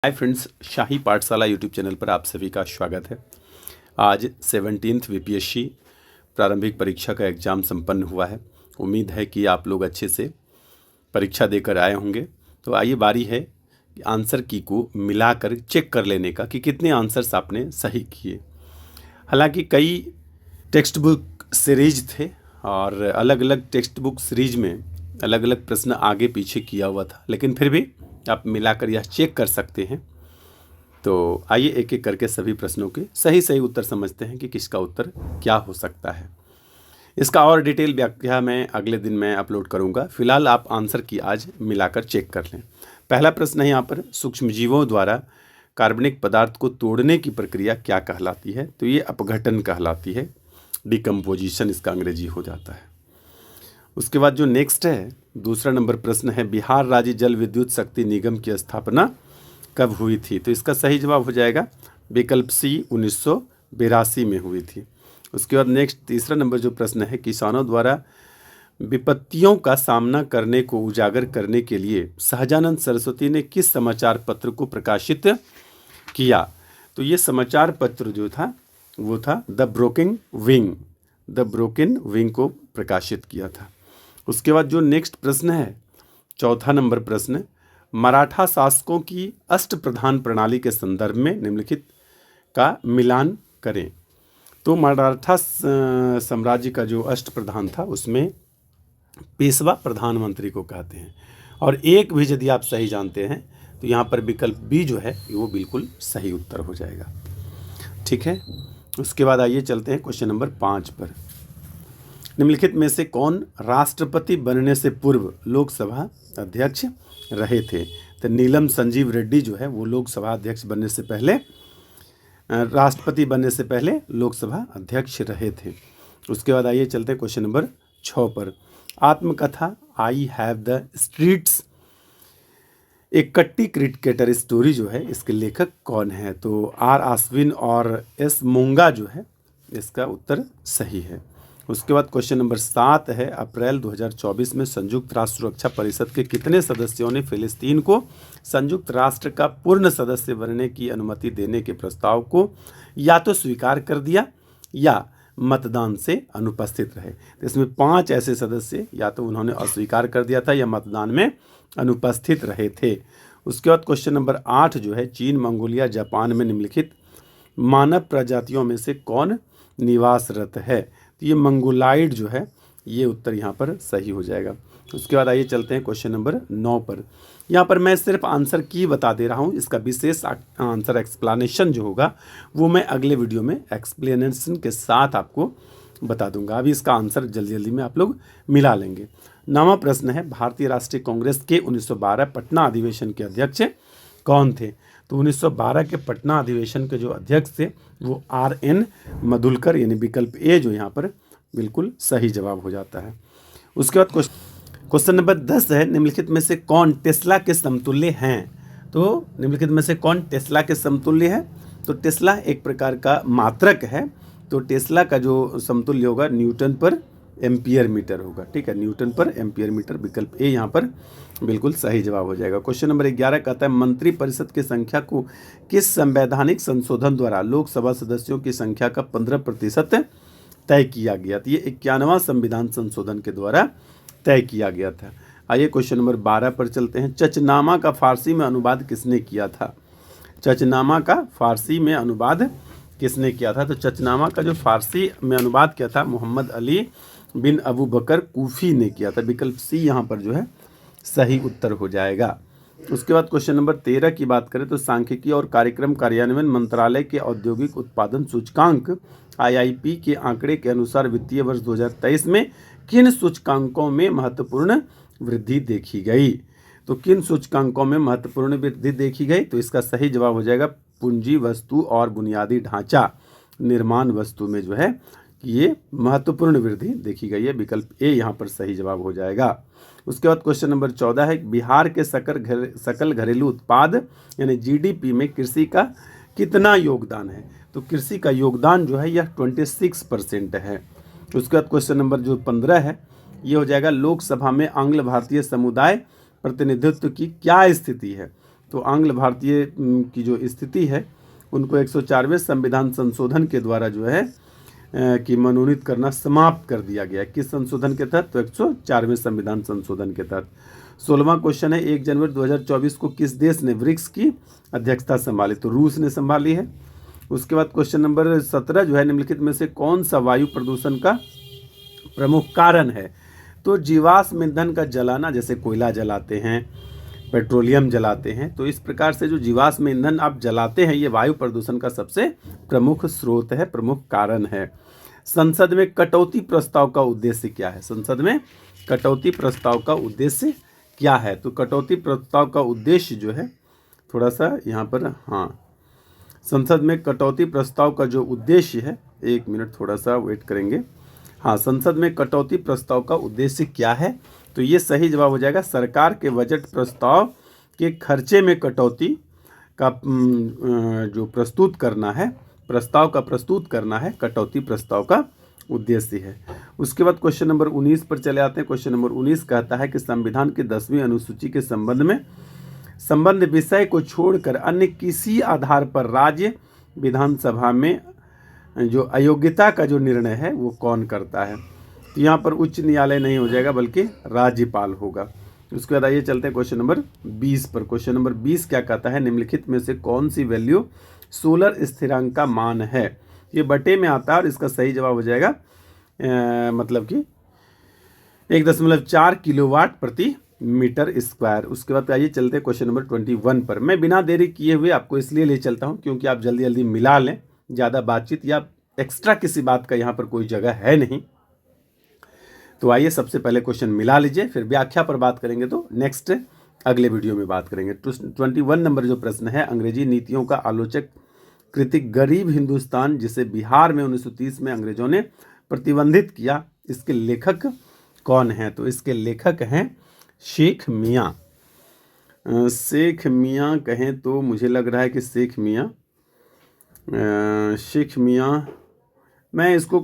Hi friends, शाही पाठशाला YouTube channel पर आप सभी का स्वागत है। आज 17th बीपीएससी प्रारंभिक परीक्षा का एग्ज़ाम संपन्न हुआ है। उम्मीद है कि आप लोग अच्छे से परीक्षा देकर आए होंगे। तो आइए बारी है कि आंसर की को मिलाकर चेक कर लेने का कि कितने आंसर्स आपने सही किए। हालांकि कई टेक्स्ट बुक सीरीज थे और अलग अलग टेक्स्ट बुक सीरीज में अलग अलग प्रश्न आगे पीछे किया हुआ था, लेकिन फिर भी आप मिलाकर यह चेक कर सकते हैं। तो आइए एक एक करके सभी प्रश्नों के सही सही उत्तर समझते हैं कि किसका उत्तर क्या हो सकता है। इसका और डिटेल व्याख्या मैं अगले दिन में अपलोड करूंगा। फिलहाल आप आंसर की आज मिलाकर चेक कर लें। पहला प्रश्न है यहाँ पर, सूक्ष्मजीवों द्वारा कार्बनिक पदार्थ को तोड़ने की प्रक्रिया क्या कहलाती है? तो ये अपघटन कहलाती है, डिकम्पोजिशन इसका अंग्रेजी हो जाता है। उसके बाद जो नेक्स्ट है, दूसरा नंबर प्रश्न है, बिहार राज्य जल विद्युत शक्ति निगम की स्थापना कब हुई थी? तो इसका सही जवाब हो जाएगा विकल्प सी, 1982 में हुई थी। उसके बाद नेक्स्ट तीसरा नंबर जो प्रश्न है, किसानों द्वारा विपत्तियों का सामना करने को उजागर करने के लिए सहजानंद सरस्वती ने किस समाचार पत्र को प्रकाशित किया? तो ये समाचार पत्र जो था वो था द ब्रोकन विंग को प्रकाशित किया था। उसके बाद जो नेक्स्ट प्रश्न है, चौथा नंबर प्रश्न, मराठा शासकों की अष्टप्रधान प्रणाली के संदर्भ में निम्नलिखित का मिलान करें। तो मराठा साम्राज्य का जो अष्टप्रधान था उसमें पेशवा प्रधानमंत्री को कहते हैं। और एक भी यदि आप सही जानते हैं तो यहाँ पर विकल्प बी जो है वो बिल्कुल सही उत्तर हो जाएगा। ठीक है, उसके बाद आइए चलते हैं क्वेश्चन नंबर 5 पर। निम्नलिखित में से कौन राष्ट्रपति बनने से पूर्व लोकसभा अध्यक्ष रहे थे? तो नीलम संजीव रेड्डी जो है वो लोकसभा अध्यक्ष बनने से पहले, राष्ट्रपति बनने से पहले लोकसभा अध्यक्ष रहे थे। उसके बाद आइए चलते हैं क्वेश्चन नंबर 6 पर। आत्मकथा आई हैव द स्ट्रीट्स, एक कट्टी क्रिकेटर स्टोरी जो है इसके लेखक कौन है? तो आर आश्विन और एस मोंगा जो है इसका उत्तर सही है। उसके बाद क्वेश्चन नंबर 7 है, अप्रैल 2024 में संयुक्त राष्ट्र सुरक्षा परिषद के कितने सदस्यों ने फिलिस्तीन को संयुक्त राष्ट्र का पूर्ण सदस्य बनने की अनुमति देने के प्रस्ताव को या तो स्वीकार कर दिया या मतदान से अनुपस्थित रहे? तो इसमें 5 ऐसे सदस्य या तो उन्होंने अस्वीकार कर दिया था या मतदान में अनुपस्थित रहे थे। उसके बाद क्वेश्चन नंबर 8 जो है, चीन, मंगोलिया, जापान में निम्नलिखित मानव प्रजातियों में से कौन निवासरत है? तो ये मंगोलाइड जो है ये उत्तर यहाँ पर सही हो जाएगा। उसके बाद आइए चलते हैं क्वेश्चन नंबर 9 पर। यहाँ पर मैं सिर्फ आंसर की बता दे रहा हूँ, इसका विशेष आंसर एक्सप्लेनेशन जो होगा वो मैं अगले वीडियो में एक्सप्लेनेशन के साथ आपको बता दूंगा। अभी इसका आंसर जल्दी जल्दी में आप लोग मिला लेंगे। 9वां प्रश्न है, भारतीय राष्ट्रीय कांग्रेस के 1912 पटना अधिवेशन के अध्यक्ष कौन थे? तो 1912 के पटना अधिवेशन के जो अध्यक्ष थे वो RN मधुलकर, यानी विकल्प ए जो यहाँ पर बिल्कुल सही जवाब हो जाता है। उसके बाद क्वेश्चन नंबर 10 है, निम्नलिखित में से कौन टेस्ला के समतुल्य हैं? तो निम्नलिखित में से कौन टेस्ला के समतुल्य है? तो टेस्ला एक प्रकार का मात्रक है, तो टेस्ला का जो समतुल्य होगा न्यूटन पर एम्पियर मीटर होगा। ठीक है, न्यूटन पर एम्पियर मीटर, विकल्प ए यहाँ पर बिल्कुल सही जवाब हो जाएगा। क्वेश्चन नंबर 11 कहता है, मंत्रिपरिषद की संख्या को किस संवैधानिक संशोधन द्वारा लोकसभा सदस्यों की संख्या का 15% तय किया गया? तो ये 51वां संविधान संशोधन के द्वारा तय किया गया था। आइए क्वेश्चन नंबर 12 पर चलते हैं। चचनामा का फारसी में अनुवाद किसने किया था? चचनामा का फारसी में अनुवाद किसने किया था? तो चचनामा का जो फारसी में अनुवाद किया था मोहम्मद अली बिन अबू बकर कूफी ने किया था। विकल्प सी यहाँ पर जो है सही उत्तर हो जाएगा। उसके बाद क्वेश्चन नंबर 13 की बात करें तो सांख्यिकी और कार्यक्रम कार्यान्वयन मंत्रालय के औद्योगिक उत्पादन सूचकांक IIP के आंकड़े के अनुसार वित्तीय वर्ष 2023 में किन सूचकांकों में महत्वपूर्ण वृद्धि देखी गई? तो किन सूचकांकों में महत्वपूर्ण वृद्धि देखी गई? तो इसका सही जवाब हो जाएगा पूंजी वस्तु और बुनियादी ढांचा निर्माण वस्तु में जो है ये महत्वपूर्ण वृद्धि देखी गई है। विकल्प ए यहाँ पर सही जवाब हो जाएगा। उसके बाद क्वेश्चन नंबर 14 है, बिहार के सकल घरेलू उत्पाद यानी GDP में कृषि का कितना योगदान है? तो कृषि का योगदान जो है यह 26% है। उसके बाद क्वेश्चन नंबर जो 15 है ये हो जाएगा, लोकसभा में आंग्ल भारतीय समुदाय प्रतिनिधित्व की क्या स्थिति है? तो आंग्ल भारतीय की जो स्थिति है उनको 104वें संविधान संशोधन के द्वारा जो है कि मनोनीत करना समाप्त कर दिया गया। किस संशोधन के तहत? तो 104वें संविधान संशोधन के तहत। 16वां क्वेश्चन है 1 जनवरी 2024 को किस देश ने ब्रिक्स की अध्यक्षता संभाली? तो रूस ने संभाली है। उसके बाद क्वेश्चन नंबर 17 जो है निम्नलिखित में से कौन सा वायु प्रदूषण का प्रमुख कारण है? तो जीवाश्म ईंधन का जलाना, जैसे कोयला जलाते हैं, पेट्रोलियम जलाते हैं, तो इस प्रकार से जो जीवाश्म ईंधन आप जलाते हैं ये वायु प्रदूषण का सबसे प्रमुख स्रोत है, प्रमुख कारण है। संसद में कटौती प्रस्ताव का उद्देश्य क्या है? संसद में कटौती प्रस्ताव का उद्देश्य क्या है? तो कटौती प्रस्ताव का उद्देश्य जो है थोड़ा सा यहाँ पर, हाँ, संसद में कटौती प्रस्ताव का जो उद्देश्य है, 1 मिनट थोड़ा सा वेट करेंगे। हाँ, संसद में कटौती प्रस्ताव का उद्देश्य क्या है? तो ये सही जवाब हो जाएगा सरकार के बजट प्रस्ताव के खर्चे में कटौती का जो प्रस्तुत करना है, प्रस्ताव का प्रस्तुत करना है, कटौती प्रस्ताव का उद्देश्य है। उसके बाद क्वेश्चन नंबर 19 पर चले आते हैं। क्वेश्चन नंबर 19 कहता है कि संविधान की 10वीं अनुसूची के संबंध विषय को छोड़कर अन्य किसी आधार पर राज्य विधानसभा में जो अयोग्यता का जो निर्णय है वो कौन करता है? तो यहाँ पर उच्च न्यायालय नहीं हो जाएगा बल्कि राज्यपाल होगा। उसके बाद आइए चलते हैं क्वेश्चन नंबर 20 पर। क्वेश्चन नंबर 20 क्या कहता है? निम्नलिखित में से कौन सी वैल्यू सोलर स्थिरांक का मान है? ये बटे में आता है और इसका सही जवाब हो जाएगा मतलब कि 1.4 किलोवाट प्रति मीटर स्क्वायर। उसके बाद आइए चलते हैं क्वेश्चन नंबर 21 पर। मैं बिना देरी किए हुए आपको इसलिए ले चलता हूँ क्योंकि आप जल्दी जल्दी मिला लें, ज़्यादा बातचीत या एक्स्ट्रा किसी बात का यहाँ पर कोई जगह है नहीं। तो आइए सबसे पहले क्वेश्चन मिला लीजिए, फिर व्याख्या पर बात करेंगे, तो नेक्स्ट अगले वीडियो में बात करेंगे। 21 नंबर जो प्रश्न है, अंग्रेजी नीतियों का आलोचक कृतिक गरीब हिंदुस्तान, जिसे बिहार में 1930 में अंग्रेजों ने प्रतिबंधित किया, इसके लेखक कौन हैं? तो इसके लेखक हैं शेख मियाँ। शेख मियाँ कहें तो मुझे लग रहा है कि शेख मियाँ मैं इसको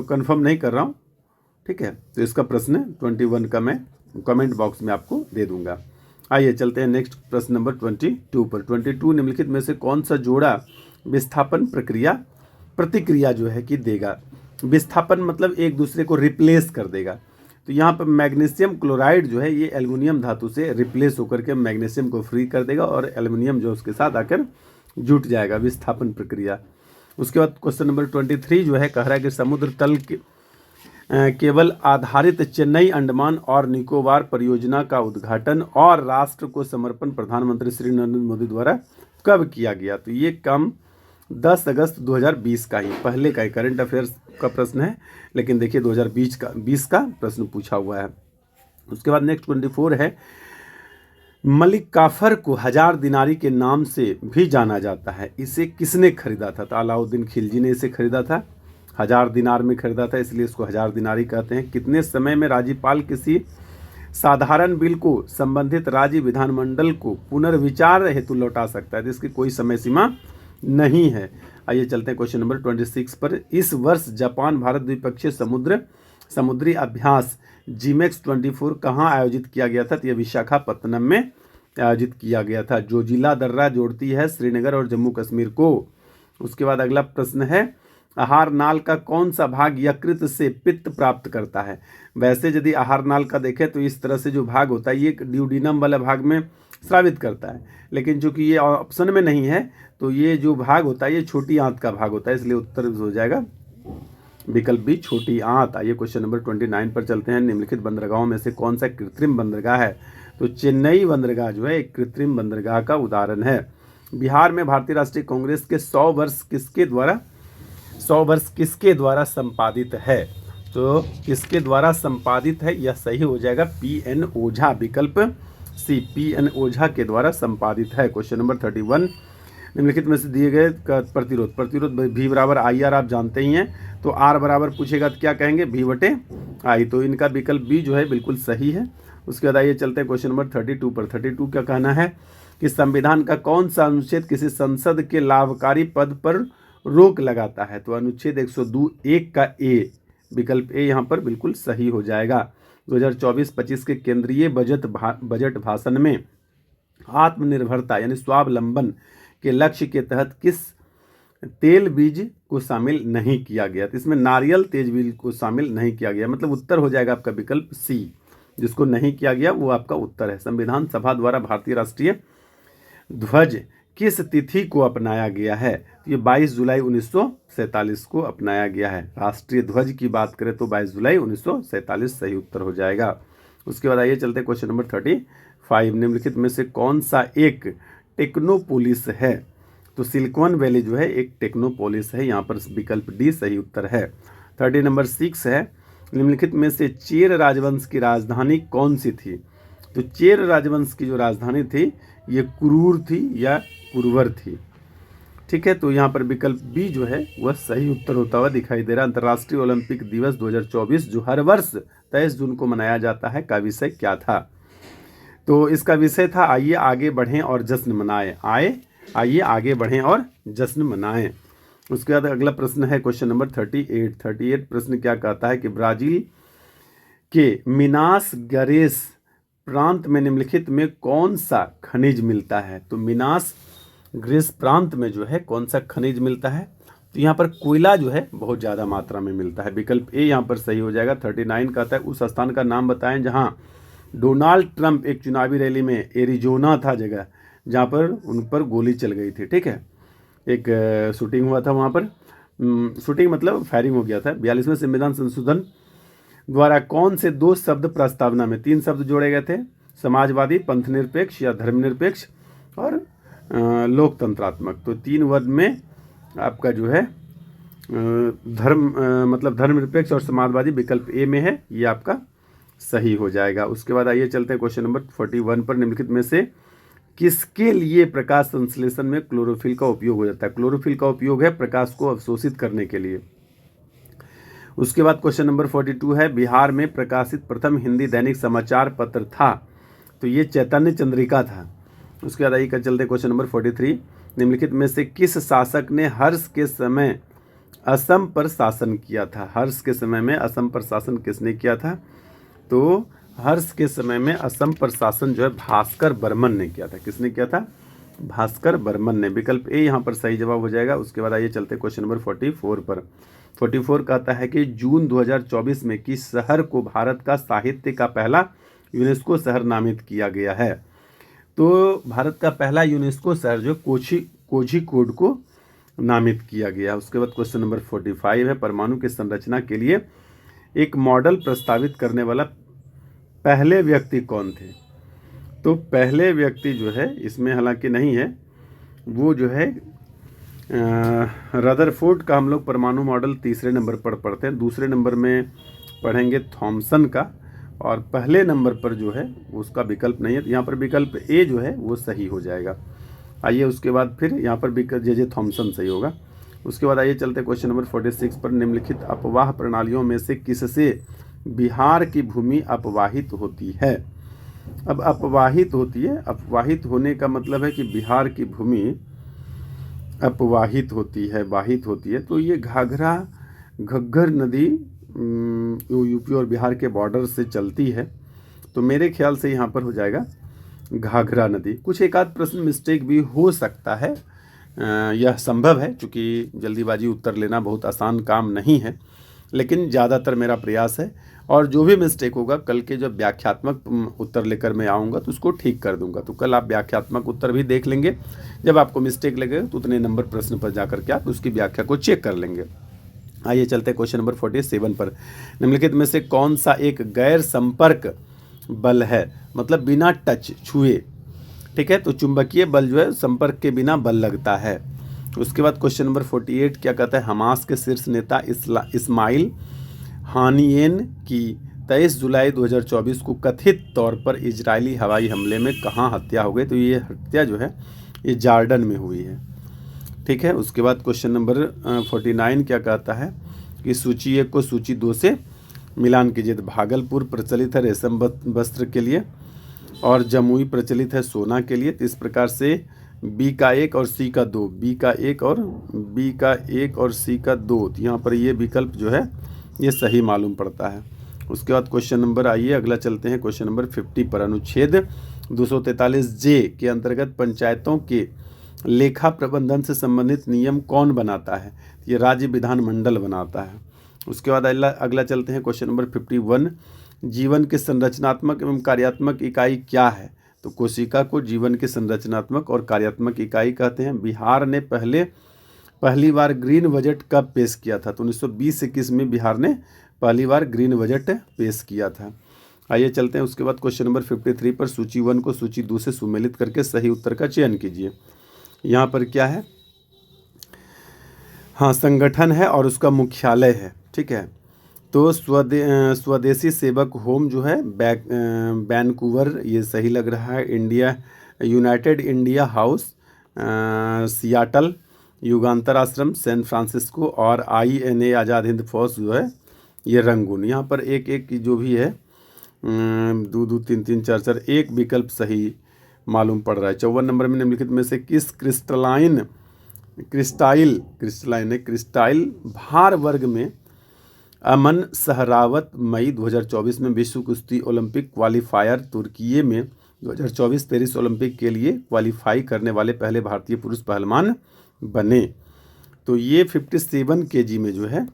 कंफर्म नहीं कर रहा हूँ, ठीक है। तो इसका प्रश्न 21 का मैं कमेंट बॉक्स में आपको दे दूंगा। आइए चलते हैं नेक्स्ट प्रश्न नंबर 22 पर। 22 निम्नलिखित में से कौन सा जोड़ा विस्थापन प्रतिक्रिया जो है कि देगा? विस्थापन मतलब एक दूसरे को रिप्लेस कर देगा। तो यहाँ पर मैग्नीशियम क्लोराइड जो है ये एल्युमिनियम धातु से रिप्लेस होकर के मैग्नीशियम को फ्री कर देगा और एल्युमिनियम जो उसके साथ आकर जुट जाएगा, विस्थापन प्रक्रिया। उसके बाद क्वेश्चन नंबर 23 जो है कह रहा है कि समुद्र तल केवल आधारित चेन्नई अंडमान और निकोबार परियोजना का उद्घाटन और राष्ट्र को समर्पण प्रधानमंत्री श्री नरेंद्र मोदी द्वारा कब किया गया? तो ये काम 10 अगस्त 2020 का ही, पहले का ही करंट अफेयर्स का प्रश्न है, लेकिन देखिए 2020 का प्रश्न पूछा हुआ है। उसके बाद नेक्स्ट 24 है, मलिक काफर को 1000 दिनारी के नाम से भी जाना जाता है, इसे किसने खरीदा था? तो अलाउद्दीन खिलजी ने इसे खरीदा था, 1000 दिनार में खरीदा था, इसलिए इसको 1000 दिनारी कहते हैं। कितने समय में राज्यपाल किसी साधारण बिल को संबंधित राज्य विधानमंडल को पुनर्विचार हेतु लौटा सकता है? तो इसकी कोई समय सीमा नहीं है। आइए चलते हैं क्वेश्चन नंबर 26 पर। इस वर्ष जापान भारत द्विपक्षीय समुद्री अभ्यास जीमेक्स 24 कहाँ आयोजित किया गया था? तो यह विशाखापत्तनम में आयोजित किया गया था, जो जिला दर्रा जोड़ती है श्रीनगर और जम्मू कश्मीर को। उसके बाद अगला प्रश्न है, आहार नाल का कौन सा भाग यकृत से पित्त प्राप्त करता है? वैसे यदि आहार नाल का देखें तो इस तरह से जो भाग होता है ये ड्यूडिनम वाला भाग में स्रावित करता है, लेकिन चूंकि ये ऑप्शन में नहीं है तो ये जो भाग होता है ये छोटी आंत का भाग होता है, इसलिए उत्तर हो जाएगा विकल्प बी, छोटी आंत। आइए क्वेश्चन नंबर 29 पर चलते हैं। निम्नलिखित बंदरगाहों में से कौन सा कृत्रिम बंदरगाह है? तो चेन्नई बंदरगाह जो है एक कृत्रिम बंदरगाह का उदाहरण है। बिहार में भारतीय राष्ट्रीय कांग्रेस के 100 वर्ष किसके द्वारा संपादित है? तो किसके द्वारा संपादित है, यह सही हो जाएगा पी.एन. ओझा, विकल्प सी, पी.एन. ओझा के द्वारा संपादित है। क्वेश्चन नंबर 31, निम्नलिखित में से दिए गए प्रतिरोध भी बराबर आई आर आप जानते ही हैं, तो आर बराबर पूछेगा तो क्या कहेंगे? भी बटे आई, तो इनका विकल्प बी जो है बिल्कुल सही है। उसके बाद आइए चलते हैं क्वेश्चन नंबर 32 पर। 32 क्या कहना है कि संविधान का कौन सा अनुच्छेद किसी संसद के लाभकारी पद पर रोक लगाता है? तो अनुच्छेद 102(1) का ए, विकल्प ए यहाँ पर बिल्कुल सही हो जाएगा। 2024-25 के केंद्रीय बजट भाषण में आत्मनिर्भरता यानी स्वावलंबन के लक्ष्य के तहत किस तेल बीज को शामिल नहीं किया गया? तो इसमें नारियल तेज बीज को शामिल नहीं किया गया, मतलब उत्तर हो जाएगा आपका विकल्प सी। जिसको नहीं किया गया वो आपका उत्तर है। संविधान सभा द्वारा भारतीय राष्ट्रीय ध्वज किस तिथि को अपनाया गया है? तो ये 22 जुलाई 1947 को अपनाया गया है। राष्ट्रीय ध्वज की बात करें तो 22 जुलाई 1947 सही उत्तर हो जाएगा। उसके बाद आइए चलते क्वेश्चन नंबर 35। निम्नलिखित में से कौन सा एक टेक्नोपोलिस है? तो सिलिकॉन वैली जो है एक टेक्नोपोलिस है, यहाँ पर विकल्प डी सही उत्तर है। 30 नंबर 6 है, निम्नलिखित में से चेर राजवंश की राजधानी कौन सी थी? तो चेर राजवंश की जो राजधानी थी ये कुरूर थी या कुरवर थी। ठीक है, तो यहाँ पर विकल्प बी जो है वह सही उत्तर होता हुआ दिखाई दे रहा है। अंतर्राष्ट्रीय ओलंपिक दिवस 2024 जो हर वर्ष 23 जून को मनाया जाता है का विषय क्या था? तो इसका विषय था आइए आगे बढ़ें और जश्न मनाएं। आइए आगे बढ़ें और जश्न मनाएं। उसके बाद अगला प्रश्न है क्वेश्चन नंबर 38 प्रश्न क्या कहता है कि ब्राजील के मिनास गेरास प्रांत में निम्नलिखित में कौन सा खनिज मिलता है? तो मिनास गेरास प्रांत में जो है कौन सा खनिज मिलता है? तो यहाँ पर कोयला जो है बहुत ज़्यादा मात्रा में मिलता है। विकल्प ए यहाँ पर सही हो जाएगा। 39 कहता है उस स्थान का नाम बताएं जहाँ डोनाल्ड ट्रंप एक चुनावी रैली में, एरिजोना था जगह जहाँ पर उन पर गोली चल गई थी। ठीक है, एक शूटिंग हुआ था वहाँ पर, शूटिंग मतलब फायरिंग हो गया था। 42वें संविधान संशोधन द्वारा कौन से 2 शब्द प्रस्तावना में 3 शब्द जोड़े गए थे? समाजवादी, पंथनिरपेक्ष या धर्मनिरपेक्ष और लोकतंत्रात्मक। तो 3 वर्ड में आपका जो है मतलब धर्मनिरपेक्ष और समाजवादी विकल्प ए में है, ये आपका सही हो जाएगा। उसके बाद आइए चलते हैं क्वेश्चन नंबर 41 पर। निम्नलिखित में से किसके लिए प्रकाश संश्लेषण में क्लोरोफिल का उपयोग हो जाता है? क्लोरोफिल का उपयोग है प्रकाश को अवशोषित करने के लिए। उसके बाद क्वेश्चन नंबर 42 है, बिहार में प्रकाशित प्रथम हिंदी दैनिक समाचार पत्र था? तो ये चैतन्य चंद्रिका था। उसके बाद आइए चलते क्वेश्चन नंबर 43। निम्नलिखित में से किस शासक ने हर्ष के समय असम पर शासन किया था? हर्ष के समय में असम पर शासन किसने किया था? तो हर्ष के समय में असम पर शासन जो है भास्कर बर्मन ने किया था। किसने किया था? भास्कर बर्मन ने। विकल्प ए यहाँ पर सही जवाब हो जाएगा। उसके बाद आइए चलते क्वेश्चन नंबर 44 पर। 44 कहता है कि जून 2024 में किस शहर को भारत का साहित्य का पहला यूनेस्को शहर नामित किया गया है? तो भारत का पहला यूनेस्को शहर जो कोझिकोड को नामित किया गया। उसके बाद क्वेश्चन नंबर 45 है, परमाणु की संरचना के लिए एक मॉडल प्रस्तावित करने वाला पहले व्यक्ति कौन थे? तो पहले व्यक्ति जो है इसमें हालांकि नहीं है, वो जो है रदरफोर्ड का हम लोग परमाणु मॉडल 3 नंबर पर पढ़ते हैं, 2 नंबर में पढ़ेंगे थॉमसन का, और पहले नंबर पर जो है उसका विकल्प नहीं है। तो यहाँ पर विकल्प ए जो है वो सही हो जाएगा। आइए उसके बाद फिर यहाँ पर विकल्प जे थॉमसन सही होगा। उसके बाद आइए चलते क्वेश्चन नंबर 46 पर। निम्नलिखित अपवाह प्रणालियों में से किससे बिहार की भूमि अपवाहित होती है? अब अपवाहित होती है, अपवाहित होने का मतलब है कि बिहार की भूमि अपवाहित होती है, वाहित होती है। तो ये घग्गर नदी यूपी और बिहार के बॉर्डर से चलती है, तो मेरे ख्याल से यहाँ पर हो जाएगा घाघरा नदी। कुछ एक आध प्रश्न मिस्टेक भी हो सकता है, यह संभव है, क्योंकि जल्दीबाजी उत्तर लेना बहुत आसान काम नहीं है, लेकिन ज़्यादातर मेरा प्रयास है। और जो भी मिस्टेक होगा कल के जब व्याख्यात्मक उत्तर लेकर मैं आऊँगा तो उसको ठीक कर दूंगा। तो कल आप व्याख्यात्मक उत्तर भी देख लेंगे, जब आपको मिस्टेक लगेगा तो उतने नंबर प्रश्न पर जाकर के आप उसकी व्याख्या को चेक कर लेंगे। आइए चलते हैं क्वेश्चन नंबर 47 पर। निम्नलिखित में से कौन सा एक गैर संपर्क बल है? मतलब बिना टच छुए। ठीक है, तो चुंबकीय बल जो है संपर्क के बिना बल लगता है। उसके बाद क्वेश्चन नंबर 48 क्या कहता है? हमास के शीर्ष नेता इस्माइल हानियेन की 23 जुलाई 2024 को कथित तौर पर इजरायली हवाई हमले में कहाँ हत्या हो गई? तो ये हत्या जो है ये जॉर्डन में हुई है। ठीक है, उसके बाद क्वेश्चन नंबर 49 क्या कहता है कि सूची 1 को सूची 2 से मिलान कीजिए। भागलपुर प्रचलित है रेशम वस्त्र के लिए और जमुई प्रचलित है सोना के लिए। तो इस प्रकार से बी का 1 और सी का 2, बी का 1 और सी का 2, तो यहाँ पर ये विकल्प जो है ये सही मालूम पड़ता है। उसके बाद क्वेश्चन नंबर आइए अगला चलते हैं क्वेश्चन नंबर 50 पर। अनुच्छेद 243 जे के अंतर्गत पंचायतों के लेखा प्रबंधन से संबंधित नियम कौन बनाता है? ये राज्य विधानमंडल बनाता है। उसके बाद अगला चलते हैं क्वेश्चन नंबर 51। जीवन के संरचनात्मक एवं कार्यात्मक इकाई क्या है? तो कोशिका को जीवन की संरचनात्मक और कार्यात्मक इकाई कहते हैं। बिहार ने पहली बार ग्रीन बजट कब पेश किया था? तो 1920-21 में बिहार ने पहली बार ग्रीन बजट पेश किया था। आइए चलते हैं उसके बाद क्वेश्चन नंबर 53 पर। सूची 1 को सूची 2 से सुमेलित करके सही उत्तर का चयन कीजिए। यहाँ पर क्या है? हाँ, संगठन है और उसका मुख्यालय है। ठीक है, तो स्वदेशी सेवक होम जो है वैंकूवर, ये सही लग रहा है। यूनाइटेड इंडिया हाउस सियाटल, युगांतर आश्रम सैन फ्रांसिस्को, और INA आज़ाद हिंद फौज जो है ये रंगून। यहाँ पर एक एक जो भी है 2 2 3 3 4 4 एक विकल्प सही मालूम पड़ रहा है। 54 नंबर में निम्नलिखित में से किस क्रिस्टाइल भार वर्ग में अमन सहरावत मई 2024 में विश्व कुश्ती ओलंपिक क्वालिफायर तुर्की में 2024 पेरिस ओलंपिक के लिए क्वालिफाई करने वाले पहले भारतीय पुरुष पहलवान बने? तो ये 57 kg में जो है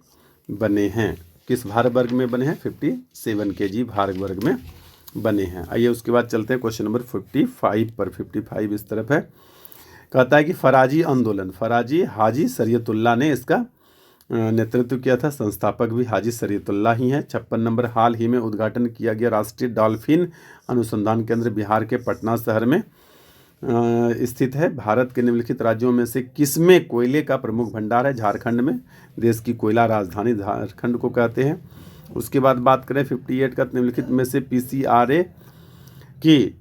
बने हैं। किस भार वर्ग में बने हैं? 57 kg भार वर्ग में बने हैं। आइए उसके बाद चलते हैं क्वेश्चन नंबर 55 पर। 55 इस तरफ है, कहता है कि फराजी आंदोलन, फराजी हाजी शरीयतुल्लाह ने इसका नेतृत्व किया था। संस्थापक भी हाजी शरीयतुल्लाह ही हैं। 56 नंबर, हाल ही में उद्घाटन किया गया राष्ट्रीय डॉल्फिन अनुसंधान केंद्र बिहार के पटना शहर में स्थित है। भारत के निम्नलिखित राज्यों में से किसमें कोयले का प्रमुख भंडार है? झारखंड में। देश की कोयला राजधानी झारखंड को कहते हैं। उसके बाद बात करें 58 का, निम्नलिखित में से PCRA की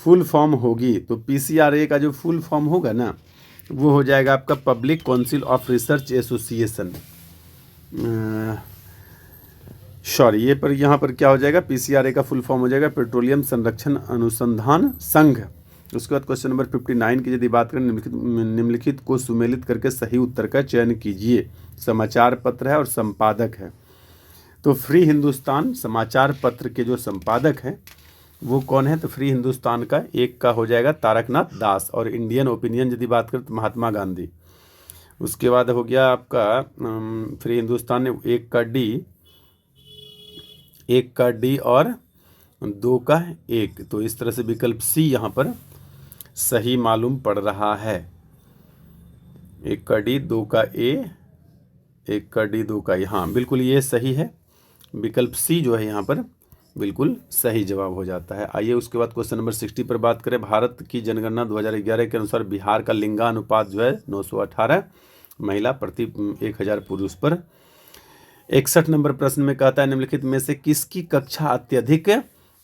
फुल फॉर्म होगी? तो PCRA का जो फुल फॉर्म होगा ना, वो हो जाएगा आपका public council of research association. Sorry, यहाँ पर क्या हो जाएगा? PCRA का फुल फॉर्म हो जाएगा पेट्रोलियम संरक्षण अनुसंधान संघ। उसके बाद क्वेश्चन नंबर 59 की यदि बात करें, निम्नलिखित को सुमेलित करके सही उत्तर का चयन कीजिए। समाचार पत्र है और संपादक है। तो फ्री हिंदुस्तान समाचार पत्र के जो संपादक हैं वो कौन है? तो फ्री हिंदुस्तान का एक का हो जाएगा तारकनाथ दास, और इंडियन ओपिनियन यदि बात करें तो महात्मा गांधी। उसके बाद हो गया आपका फ्री हिंदुस्तान ने एक का डी और 2 का 1। तो इस तरह से विकल्प C यहाँ पर सही मालूम पड़ रहा है। 1 का D, 2 का A, 1 का D, 2 का E। हाँ, बिल्कुल ये सही है। विकल्प C जो है यहाँ पर बिल्कुल सही जवाब हो जाता है। आइए उसके बाद क्वेश्चन नंबर 60 पर बात करें। भारत की जनगणना 2011 के अनुसार बिहार का लिंगानुपात जो है 918 महिला प्रति 1000 पुरुष पर। 61 नंबर प्रश्न में कहता है निम्नलिखित में से किसकी कक्षा अत्यधिक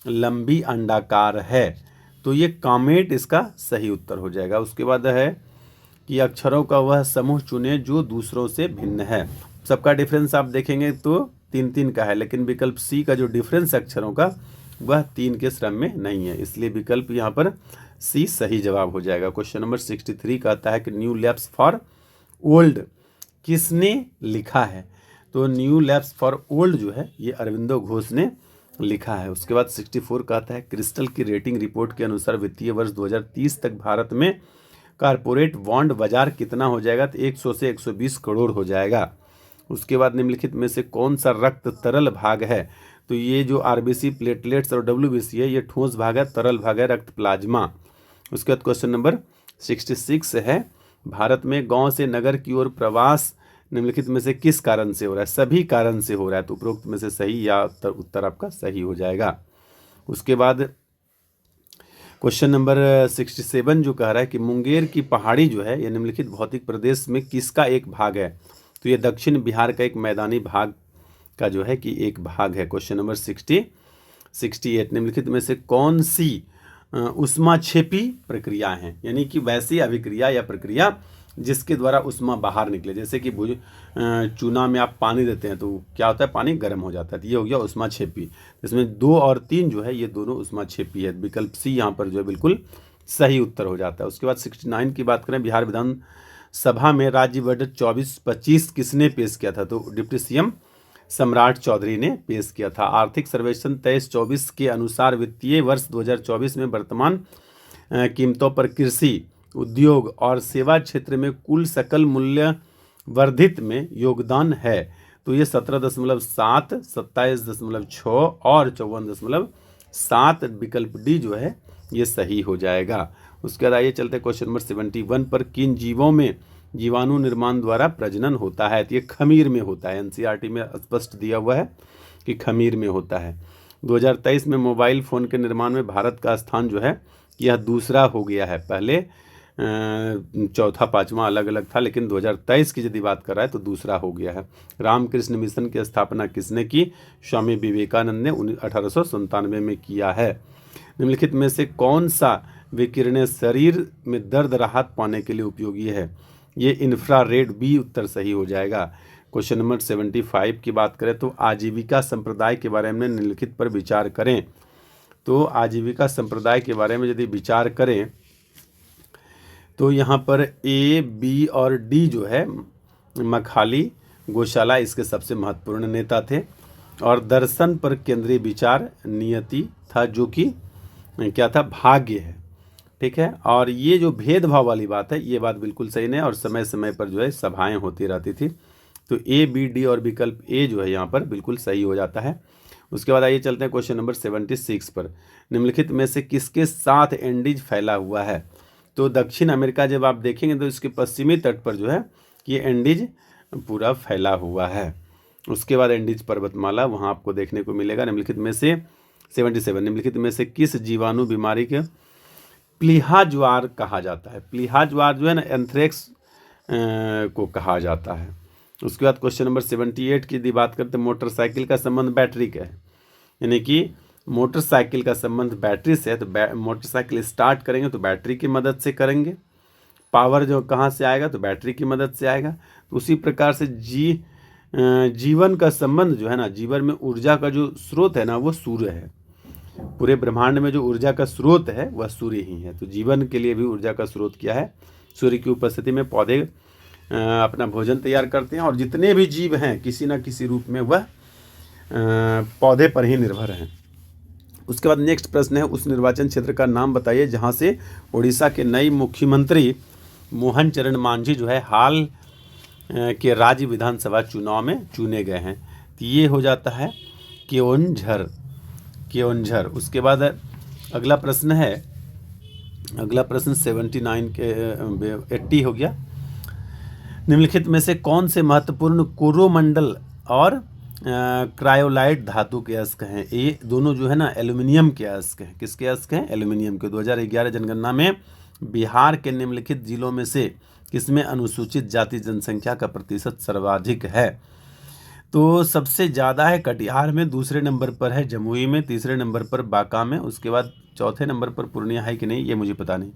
लंबी अंडाकार है? तो ये कामेट इसका सही उत्तर हो जाएगा। उसके बाद है कि अक्षरों का वह समूह चुने जो दूसरों से भिन्न है। सबका डिफरेंस आप देखेंगे तो 3 का है, लेकिन विकल्प C का जो डिफरेंस अक्षरों का वह 3 के क्रम में नहीं है, इसलिए विकल्प यहाँ पर C सही जवाब हो जाएगा। क्वेश्चन नंबर 63 कहता है कि न्यू लैब्स फॉर ओल्ड किसने लिखा है? तो न्यू लैब्स फॉर ओल्ड जो है ये अरविंदो घोष ने लिखा है। उसके बाद 64 कहता है क्रिस्टल की रेटिंग रिपोर्ट के अनुसार वित्तीय वर्ष 2030 तक भारत में कारपोरेट बॉन्ड बाजार कितना हो जाएगा? तो 100 से 120 करोड़ हो जाएगा। उसके बाद निम्नलिखित में से कौन सा रक्त तरल भाग है? तो ये जो RBC, प्लेटलेट्स और WBC है ये ठोस भाग है, तरल भाग है रक्त प्लाज्मा। उसके बाद क्वेश्चन नंबर 66 है भारत में गांव से नगर की ओर प्रवास निम्नलिखित में से किस कारण से हो रहा है? सभी कारण से हो रहा है, तो उपरोक्त में से सही या उत्तर आपका सही हो जाएगा। उसके बाद क्वेश्चन नंबर 67 जो कह रहा है कि मुंगेर की पहाड़ी जो है यह निम्नलिखित भौतिक प्रदेश में किसका एक भाग है? तो ये दक्षिण बिहार का एक मैदानी भाग का जो है कि एक भाग है। क्वेश्चन नंबर 68 निम्नलिखित में से कौन सी ऊष्माक्षेपी प्रक्रिया है? यानी कि वैसी अभिक्रिया या प्रक्रिया जिसके द्वारा ऊष्मा बाहर निकले। जैसे कि चूना में आप पानी देते हैं तो क्या होता है? पानी गर्म हो जाता है, तो ये हो गया ऊष्माक्षेपी। इसमें 2 और 3 जो है ये दोनों ऊष्माक्षेपी है। विकल्प C यहाँ पर जो है बिल्कुल सही उत्तर हो जाता है। उसके बाद 69 की बात करें, बिहार विधानसभा में राज्य बजट 24-25 किसने पेश किया था? तो डिप्टी CM सम्राट चौधरी ने पेश किया था। आर्थिक सर्वेक्षण 23-24 के अनुसार वित्तीय वर्ष 2024 में वर्तमान कीमतों पर कृषि, उद्योग और सेवा क्षेत्र में कुल सकल मूल्य वर्धित में योगदान है। तो ये 17.7, 27.6 और 54.7 विकल्प डी जो है ये सही हो जाएगा। उसके बाद आइए चलते क्वेश्चन नंबर 71 पर। किन जीवों में जीवाणु निर्माण द्वारा प्रजनन होता है? तो ये खमीर में होता है। एनसीईआरटी में स्पष्ट दिया हुआ है कि खमीर में होता है। 2023 में मोबाइल फ़ोन के निर्माण में भारत का स्थान जो है यह दूसरा हो गया है। पहले चौथा पाँचवा अलग अलग था, लेकिन 2023 की यदि बात कर रहा है तो दूसरा हो गया है। रामकृष्ण मिशन की स्थापना किसने की? स्वामी विवेकानंद ने 1897 में किया है। निम्नलिखित में से कौन सा विकिरण शरीर में दर्द राहत पाने के लिए उपयोगी है? ये इंफ्रारेड बी उत्तर सही हो जाएगा। क्वेश्चन नंबर 75 की बात करें तो आजीविका संप्रदाय के बारे में निम्नलिखित पर विचार करें। तो आजीविका संप्रदाय के बारे में यदि विचार करें तो यहाँ पर ए, बी और डी जो है मखाली, गौशाला इसके सबसे महत्वपूर्ण नेता थे। और दर्शन पर केंद्रीय विचार नियति था, जो कि क्या था? भाग्य है। ठीक है। और ये जो भेदभाव वाली बात है ये बात बिल्कुल सही नहीं, और समय समय पर जो है सभाएं होती रहती थी। तो ए, बी, डी और विकल्प ए जो है यहाँ पर बिल्कुल सही हो जाता है। उसके बाद आइए चलते हैं क्वेश्चन नंबर 76 पर। निम्नलिखित में से किसके साथ एंडीज फैला हुआ है? तो दक्षिण अमेरिका जब आप देखेंगे तो इसके पश्चिमी तट पर जो है ये एंडीज पूरा फैला हुआ है। उसके बाद एंडीज पर्वतमाला वहाँ आपको देखने को मिलेगा। निम्नलिखित में से 77 निम्नलिखित में से किस जीवाणु बीमारी के प्लीहा ज्वार कहा जाता है? प्लीहा ज्वार जो है ना एंथ्रेक्स को कहा जाता है। उसके बाद क्वेश्चन नंबर 78 की यदि बात करते हैं, मोटरसाइकिल का संबंध बैटरी का है, यानी कि मोटरसाइकिल का संबंध बैटरी से है। तो मोटरसाइकिल स्टार्ट करेंगे तो बैटरी की मदद से करेंगे। पावर जो कहाँ से आएगा? तो बैटरी की मदद से आएगा। तो उसी प्रकार से जीवन का संबंध जो है ना, जीवन में ऊर्जा का जो स्रोत है ना वो सूर्य है। पूरे ब्रह्मांड में जो ऊर्जा का स्रोत है वह सूर्य ही है। तो जीवन के लिए भी ऊर्जा का स्रोत क्या है? सूर्य की उपस्थिति में पौधे अपना भोजन तैयार करते हैं, और जितने भी जीव हैं किसी न किसी रूप में वह पौधे पर ही निर्भर हैं। उसके बाद नेक्स्ट प्रश्न है, उस निर्वाचन क्षेत्र का नाम बताइए जहां से उड़ीसा के नए मुख्यमंत्री मोहन चरण मांझी जो है हाल के राज्य विधानसभा चुनाव में चुने गए हैं। तो ये हो जाता है केओंझर। उसके बाद अगला प्रश्न है, अगला प्रश्न 79 के 80 हो गया। निम्नलिखित में से कौन से महत्वपूर्ण कोरोमंडल और क्रायोलाइट धातु के अयस्क हैं? ये दोनों जो है ना एल्यूमिनियम के अयस्क हैं। किसके अयस्क हैं? एल्यूमिनियम के। 2011 जनगणना में बिहार के निम्नलिखित जिलों में से किसमें अनुसूचित जाति जनसंख्या का प्रतिशत सर्वाधिक है? तो सबसे ज़्यादा है कटिहार में, दूसरे नंबर पर है जमुई में, तीसरे नंबर पर बांका में, उसके बाद चौथे नंबर पर पूर्णिया है कि नहीं ये मुझे पता नहीं।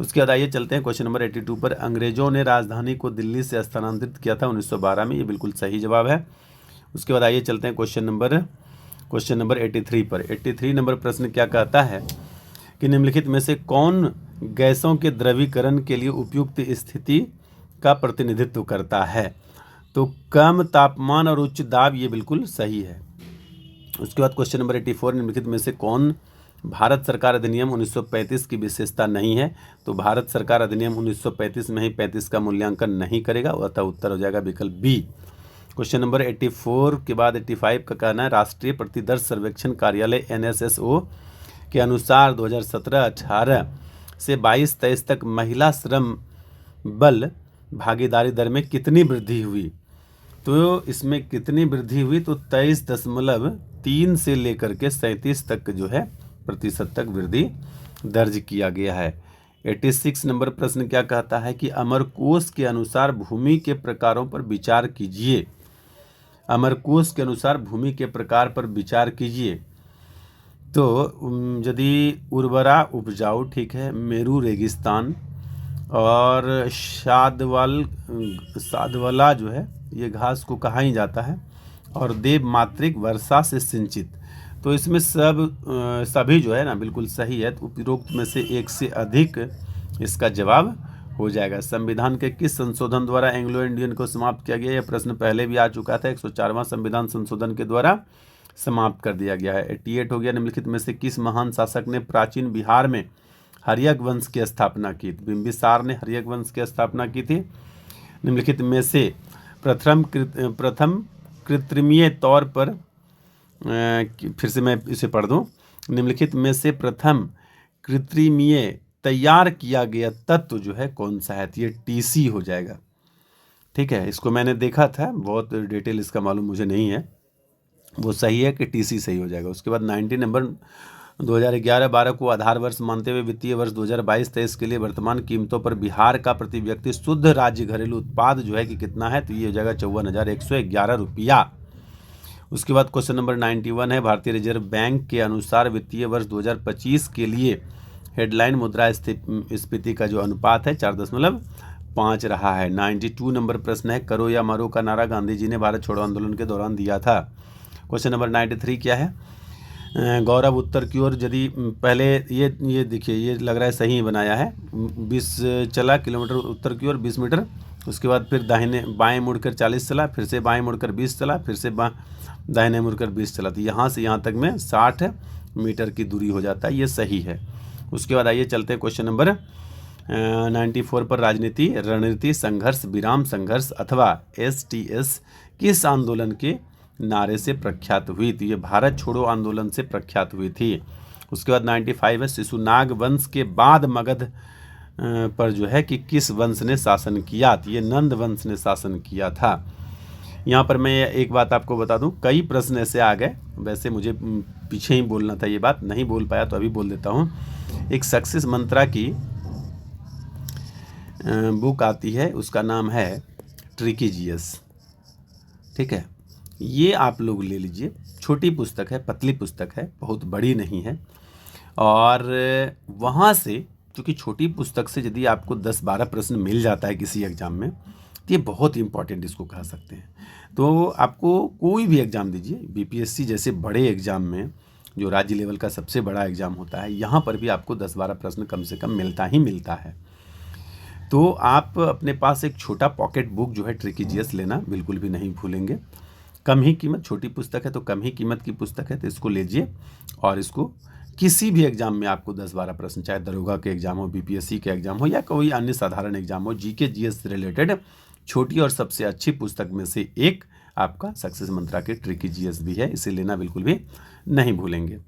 उसके बाद आइए चलते हैं क्वेश्चन नंबर 82 पर। अंग्रेजों ने राजधानी को दिल्ली से स्थानांतरित किया था 1912 में, ये बिल्कुल सही जवाब है। उसके बाद आइए चलते हैं क्वेश्चन नंबर 83 पर। 83 नंबर प्रश्न क्या कहता है कि निम्नलिखित में से कौन गैसों के द्रवीकरण के लिए उपयुक्त स्थिति का प्रतिनिधित्व करता है? तो कम तापमान और उच्च दाब, ये बिल्कुल सही है। उसके बाद क्वेश्चन नंबर 84 निम्नलिखित में से कौन भारत सरकार अधिनियम 1935 की विशेषता नहीं है? तो भारत सरकार अधिनियम 1935 में ही 35 का मूल्यांकन नहीं करेगा, अतः उत्तर हो जाएगा विकल्प बी। क्वेश्चन नंबर 84 के बाद 85 का कहना है, राष्ट्रीय प्रतिदर्श सर्वेक्षण कार्यालय NSSO के अनुसार 2017-18 से 22-23 तक महिला श्रम बल भागीदारी दर में कितनी वृद्धि हुई? तो इसमें कितनी वृद्धि हुई? तो 23.3 से लेकर के 37 तक जो है प्रतिशत तक वृद्धि दर्ज किया गया है। 86 नंबर प्रश्न क्या कहता है कि अमरकोश के अनुसार भूमि के प्रकारों पर विचार कीजिए। अमरकोश के अनुसार भूमि के प्रकार पर विचार कीजिए। तो यदि उर्वरा उपजाऊ, ठीक है, मेरू रेगिस्तान, और सादवाला जो है ये घास को कहा ही जाता है, और देव मातृक वर्षा से सिंचित। तो इसमें सभी जो है ना बिल्कुल सही है। तो उपरोक्त में से एक से अधिक इसका जवाब हो जाएगा। संविधान के किस संशोधन द्वारा एंग्लो इंडियन को समाप्त किया गया? यह प्रश्न पहले भी आ चुका था। 104वां संविधान संशोधन के द्वारा समाप्त कर दिया गया है। 88 हो गया। निम्नलिखित में से किस महान शासक ने प्राचीन बिहार में हर्यक वंश की स्थापना की? बिंबिसार ने हर्यक वंश की स्थापना की थी। निम्नलिखित में से प्रथम कृत्रिमीय तौर पर फिर से मैं इसे पढ़ दूं। निम्नलिखित में से प्रथम कृत्रिमीय तैयार किया गया तत्व जो है कौन सा है? तो ये टीसी हो जाएगा। ठीक है, इसको मैंने देखा था, बहुत डिटेल इसका मालूम मुझे नहीं है, वो सही है कि टीसी सही हो जाएगा। उसके बाद 90 नंबर 2011-12 को आधार वर्ष मानते हुए वित्तीय वर्ष 2022-23 के लिए वर्तमान कीमतों पर बिहार का प्रति व्यक्ति शुद्ध राज्य घरेलू उत्पाद जो है कि कितना है? तो ये हो जाएगा 54,111 रुपया। उसके बाद क्वेश्चन नंबर 91 है, भारतीय रिजर्व बैंक के अनुसार वित्तीय वर्ष 2025 के लिए हेडलाइन मुद्रा स्फीति का जो अनुपात है 4.5 रहा है। 92 नंबर प्रश्न है, करो या मरो का नारा गांधी जी ने भारत छोड़ो आंदोलन के दौरान दिया था। क्वेश्चन नंबर 93 क्या है? गौरव उत्तर की ओर, यदि पहले ये देखिए, ये लग रहा है सही बनाया है। 20 चला किलोमीटर उत्तर की ओर 20 मीटर, उसके बाद फिर दाहिने बाएं मुड़कर 40 चला, फिर से बाएं मुड़कर 20 चला, फिर से दाहिने मुड़कर 20 चला, तो यहाँ से यहाँ तक में 60 मीटर की दूरी हो जाता है। ये सही है। उसके बाद आइए चलते हैं क्वेश्चन नंबर 94 पर। राजनीति, रणनीति, संघर्ष, विराम संघर्ष अथवा STS किस आंदोलन के नारे से प्रख्यात हुई? तो ये भारत छोड़ो आंदोलन से प्रख्यात हुई थी। उसके बाद 95 है, शिशुनाग वंश के बाद मगध पर जो है कि किस वंश ने शासन किया? तो ये नंद वंश ने शासन किया था। यहाँ पर मैं एक बात आपको बता दूं, कई प्रश्न ऐसे आ गए, वैसे मुझे पीछे ही बोलना था, ये बात नहीं बोल पाया तो अभी बोल देता हूँ। एक सक्सेस मंत्रा की बुक आती है, उसका नाम है ट्रिकी GS। ठीक है, ये आप लोग ले लीजिए, छोटी पुस्तक है, पतली पुस्तक है, बहुत बड़ी नहीं है। और वहाँ से, क्योंकि छोटी पुस्तक से यदि आपको 10-12 प्रश्न मिल जाता है किसी एग्ज़ाम में, तो ये बहुत इंपॉर्टेंट इसको कह सकते हैं। तो आपको कोई भी एग्ज़ाम दीजिए, BPSC जैसे बड़े एग्ज़ाम में, जो राज्य लेवल का सबसे बड़ा एग्ज़ाम होता है, यहाँ पर भी आपको 10-12 प्रश्न कम से कम मिलता ही मिलता है। तो आप अपने पास एक छोटा पॉकेट बुक जो है ट्रिकी GS लेना बिल्कुल भी नहीं भूलेंगे। कम ही कीमत, छोटी पुस्तक है तो कम ही कीमत की पुस्तक है, तो इसको लीजिए और इसको किसी भी एग्ज़ाम में आपको 10-12 प्रश्न, चाहे दरोगा के एग्ज़ाम हो, BPSC के एग्ज़ाम हो या कोई अन्य साधारण एग्ज़ाम हो, GK GS से रिलेटेड छोटी और सबसे अच्छी पुस्तक में से एक आपका सक्सेस मंत्रा के ट्रिकी GS भी है, इसे लेना बिल्कुल भी नहीं भूलेंगे।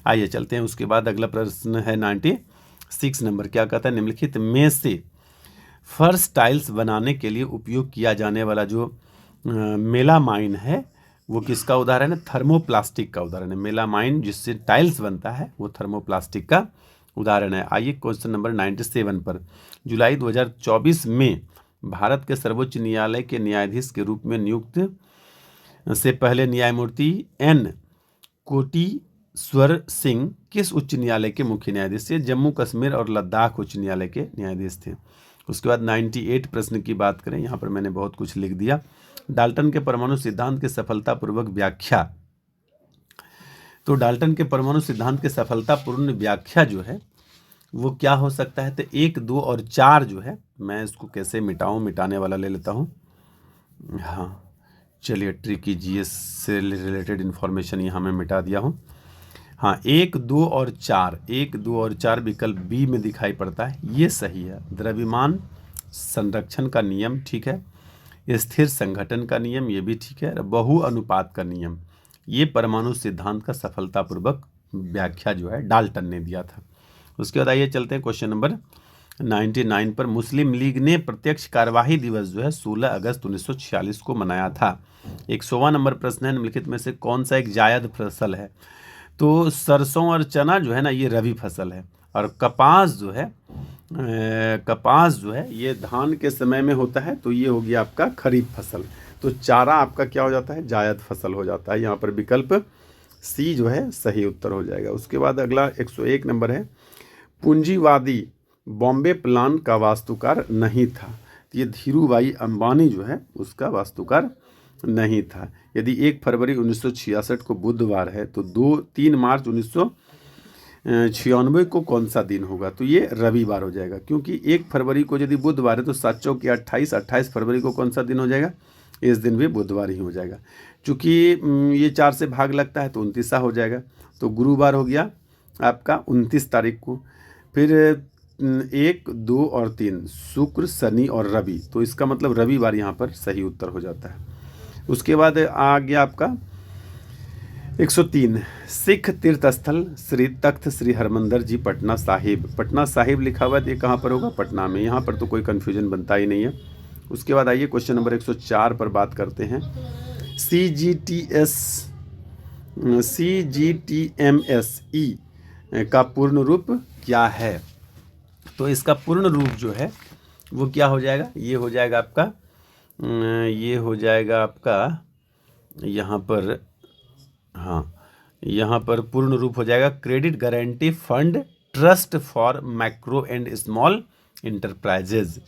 आइए चलते हैं। उसके बाद अगला प्रश्न है 96 नंबर, क्या कहता है? निम्नलिखित में से फर्श टाइल्स बनाने के लिए उपयोग किया जाने वाला जो मेलामाइन है वो किसका उदाहरण है? थर्मोप्लास्टिक का उदाहरण है। मेलामाइन जिससे टाइल्स बनता है वो थर्मोप्लास्टिक का उदाहरण है। आइए क्वेश्चन नंबर 97 पर। जुलाई 2024 में भारत के सर्वोच्च न्यायालय के न्यायाधीश के रूप में नियुक्त से पहले न्यायमूर्ति N कोटेश्वर सिंह किस उच्च न्यायालय के मुख्य न्यायाधीश थे? जम्मू कश्मीर और लद्दाख उच्च न्यायालय के न्यायाधीश थे। उसके बाद 98 प्रश्न की बात करें, यहाँ पर मैंने बहुत कुछ लिख दिया। डाल्टन के परमाणु सिद्धांत के सफलतापूर्वक व्याख्या। तो डाल्टन के परमाणु सिद्धांत के सफलतापूर्ण व्याख्या जो है वो क्या हो सकता है? तो 1, 2 और 4 जो है, मैं इसको कैसे मिटाऊं, मिटाने वाला ले लेता हूं। हाँ चलिए, ट्रिकी GS से रिलेटेड इन्फॉर्मेशन यहाँ मैं मिटा दिया हूँ। हाँ, 1, 2 और 4, 1, 2 और 4 विकल्प B में दिखाई पड़ता है, ये सही है। द्रव्यमान संरक्षण का नियम ठीक है, स्थिर संघटन का नियम ये भी ठीक है, बहु अनुपात का नियम, ये परमाणु सिद्धांत का सफलतापूर्वक व्याख्या जो है डाल्टन ने दिया था। उसके बाद आइए चलते हैं क्वेश्चन नंबर 99 पर। मुस्लिम लीग ने प्रत्यक्ष कार्यवाही दिवस जो है 16 अगस्त 1946 को मनाया था। 100वां नंबर प्रश्न है, निम्नलिखित में से कौन सा एक जायद फसल है? तो सरसों और चना जो है ना, ये रबी फसल है, और कपास जो है ये धान के समय में होता है, तो ये हो गया आपका खरीफ फसल। तो चारा आपका क्या हो जाता है? जायद फसल हो जाता है। यहाँ पर विकल्प C जो है सही उत्तर हो जाएगा। उसके बाद अगला 101 नंबर है, पूंजीवादी बॉम्बे प्लान का वास्तुकार नहीं था। तो ये धीरूभाई अंबानी जो है उसका वास्तुकार नहीं था। यदि 1 फरवरी 1966 को बुधवार है तो 3 मार्च 96 को कौन सा दिन होगा? तो ये रविवार हो जाएगा, क्योंकि 1 फरवरी को यदि बुधवार है तो 7 चौके 28, 28 फरवरी को कौन सा दिन हो जाएगा? इस दिन भी बुधवार ही हो जाएगा। चूँकि ये 4 से भाग लगता है तो 29 हो जाएगा, तो गुरुवार हो गया आपका 29 तारीख को। फिर 1, 2 और 3 शुक्र, शनि और रवि, तो इसका मतलब रविवार यहाँ पर सही उत्तर हो जाता है। उसके बाद आ गया आपका 103 सिख तीर्थ स्थल श्री तख्त श्री हरमंदिर जी पटना साहिब। पटना साहिब लिखा हुआ है, ये कहाँ पर होगा? पटना में। यहाँ पर तो कोई कन्फ्यूजन बनता ही नहीं है। उसके बाद आइए क्वेश्चन नंबर 104 पर बात करते हैं। CGTMSE का पूर्ण रूप क्या है? तो इसका पूर्ण रूप जो है वो क्या हो जाएगा? ये हो जाएगा आपका यहाँ पर, हाँ, यहाँ पर पूर्ण रूप हो जाएगा credit guarantee fund trust for micro and small enterprises.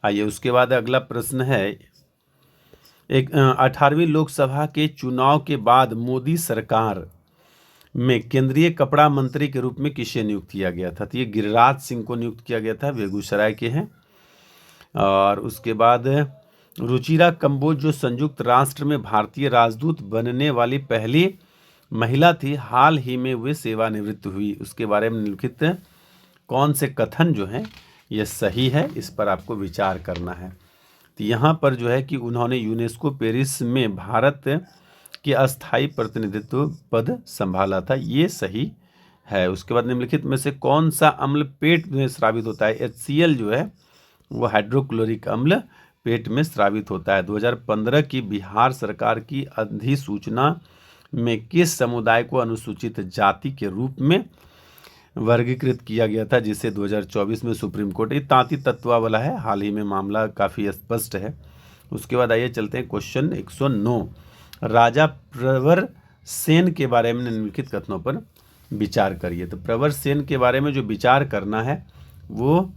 आइए उसके बाद अगला प्रश्न है, 18वीं लोकसभा के चुनाव के बाद मोदी सरकार में केंद्रीय कपड़ा मंत्री के रूप में किसे नियुक्त किया गया था? तो ये गिरिराज सिंह को नियुक्त किया गया था, बेगूसराय के हैं। और उसके बाद रुचिरा कंबोज जो संयुक्त राष्ट्र में भारतीय राजदूत बनने वाली पहली महिला थी, हाल ही में वे सेवानिवृत्त हुई। उसके बारे में निम्नलिखित कौन से कथन जो हैं ये सही है? इस पर आपको विचार करना है। तो यहाँ पर जो है कि उन्होंने यूनेस्को पेरिस में भारत के अस्थायी प्रतिनिधित्व पद संभाला था, ये सही है। उसके बाद निम्नलिखित में से कौन सा अम्ल पेट में स्रावित होता है? HCl जो है वो हाइड्रोक्लोरिक अम्ल पेट में स्रावित होता है। 2015 की बिहार सरकार की अधिसूचना में किस समुदाय को अनुसूचित जाति के रूप में वर्गीकृत किया गया था, जिसे 2024 में सुप्रीम कोर्ट, ये तांती तत्वा वाला है, हाल ही में मामला काफ़ी स्पष्ट है। उसके बाद आइए चलते हैं क्वेश्चन 109, राजा प्रवर सेन के बारे में निम्नलिखित कथनों पर विचार करिए। तो प्रवर सेन के बारे में जो विचार करना है वो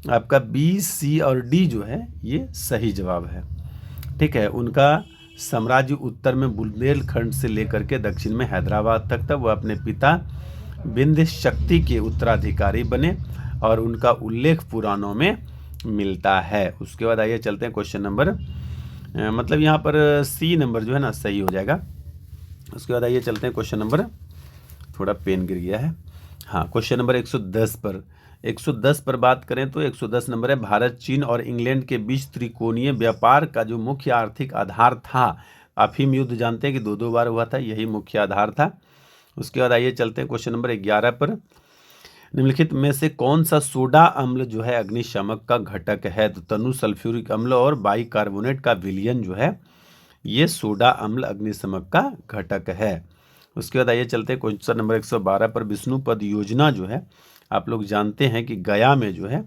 आपका B, C और D जो है ये सही जवाब है। ठीक है, उनका साम्राज्य उत्तर में बुंदेलखंड से लेकर के दक्षिण में हैदराबाद तक था। वह अपने पिता विंध्य शक्ति के उत्तराधिकारी बने और उनका उल्लेख पुराणों में मिलता है। उसके बाद आइए चलते हैं क्वेश्चन नंबर, मतलब यहाँ पर C नंबर जो है ना सही हो जाएगा। उसके बाद आइए चलते हैं क्वेश्चन नंबर, थोड़ा पेन गिर गया है, हाँ, क्वेश्चन नंबर 110 पर बात करें तो 110 नंबर है, भारत, चीन और इंग्लैंड के बीच त्रिकोणीय व्यापार का जो मुख्य आर्थिक आधार था, अफीम युद्ध जानते हैं कि 2 बार हुआ था, यही मुख्य आधार था। उसके बाद आइए चलते हैं क्वेश्चन नंबर 11 पर, निम्नलिखित में से कौन सा सोडा अम्ल जो है अग्निशामक का घटक है? तो तनु सल्फ्यूरिक अम्ल और बाइकार्बोनेट का विलयन जो है ये सोडा अम्ल अग्निशामक का घटक है। उसके बाद आइए चलते हैं क्वेश्चन नंबर 112 पर, विष्णुपद योजना जो है, आप लोग जानते हैं कि गया में जो है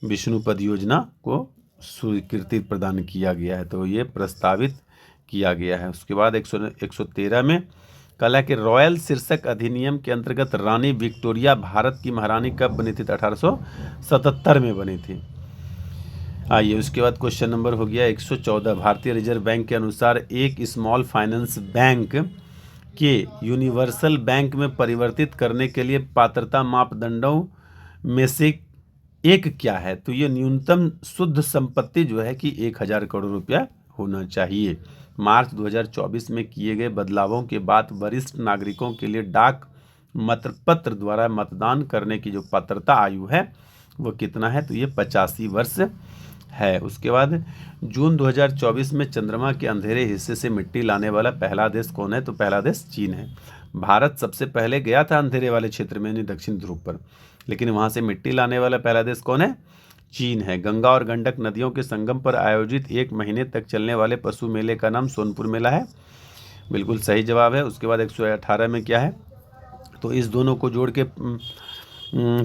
विष्णुपद योजना को स्वीकृति प्रदान किया गया है, तो ये प्रस्तावित किया गया है। उसके बाद 113 में कला के रॉयल शीर्षक अधिनियम के अंतर्गत रानी विक्टोरिया भारत की महारानी कब बनी थी? तो 1877 में बनी थी। आइए उसके बाद क्वेश्चन नंबर हो गया 114, भारतीय रिजर्व बैंक के अनुसार एक स्मॉल फाइनेंस बैंक के यूनिवर्सल बैंक में परिवर्तित करने के लिए पात्रता मापदंडों में से एक क्या है? तो ये न्यूनतम शुद्ध संपत्ति जो है कि 1000 करोड़ रुपया होना चाहिए। मार्च 2024 में किए गए बदलावों के बाद वरिष्ठ नागरिकों के लिए डाक मतपत्र द्वारा मतदान करने की जो पात्रता आयु है वो कितना है? तो ये 85 वर्ष है। उसके बाद जून 2024 में चंद्रमा के अंधेरे हिस्से से मिट्टी लाने वाला पहला देश कौन है? तो पहला देश चीन है। भारत सबसे पहले गया था अंधेरे वाले क्षेत्र में, यानी दक्षिण ध्रुव पर, लेकिन वहाँ से मिट्टी लाने वाला पहला देश कौन है? चीन है। गंगा और गंडक नदियों के संगम पर आयोजित 1 महीने तक चलने वाले पशु मेले का नाम सोनपुर मेला है, बिल्कुल सही जवाब है। उसके बाद 118 में क्या है? तो इस दोनों को जोड़ के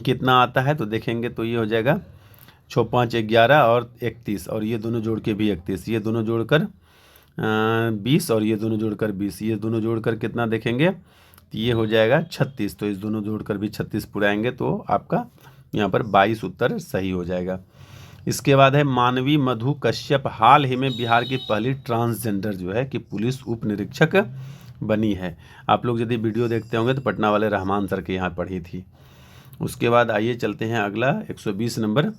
कितना आता है? तो देखेंगे तो ये हो जाएगा 6 5 11 और 31, और ये दोनों जोड़ के भी 31, ये दोनों जोड़कर 20 और ये दोनों जोड़कर 20, ये दोनों जोड़कर कितना देखेंगे? तो ये हो जाएगा 36, तो इस दोनों जोड़कर भी 36 पुराएंगे तो आपका यहाँ पर 22 उत्तर सही हो जाएगा। इसके बाद है मानवी मधु कश्यप हाल ही में बिहार की पहली ट्रांसजेंडर जो है कि पुलिस उप निरीक्षक बनी है। आप लोग यदि वीडियो देखते होंगे तो पटना वाले रहमान सर के यहाँ पढ़ी थी। उसके बाद आइए चलते हैं अगला 120 नंबर,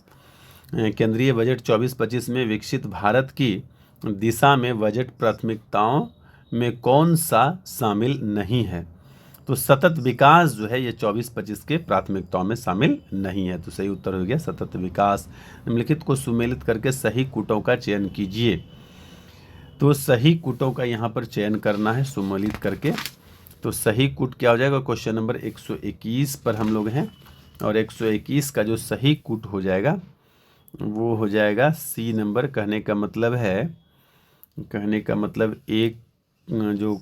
केंद्रीय बजट 24-25 में विकसित भारत की दिशा में बजट प्राथमिकताओं में कौन सा शामिल नहीं है? तो सतत विकास जो है ये 24-25 के प्राथमिकताओं में शामिल नहीं है। तो सही उत्तर हो गया सतत विकास। निम्नलिखित को सुमेलित करके सही कूटों का चयन कीजिए। तो सही कूटों का यहाँ पर चयन करना है सुमेलित करके। तो सही कूट क्या हो जाएगा? क्वेश्चन नंबर 121 पर हम लोग हैं, और 121 का जो सही कूट हो जाएगा वो हो जाएगा सी नंबर। कहने का मतलब एक जो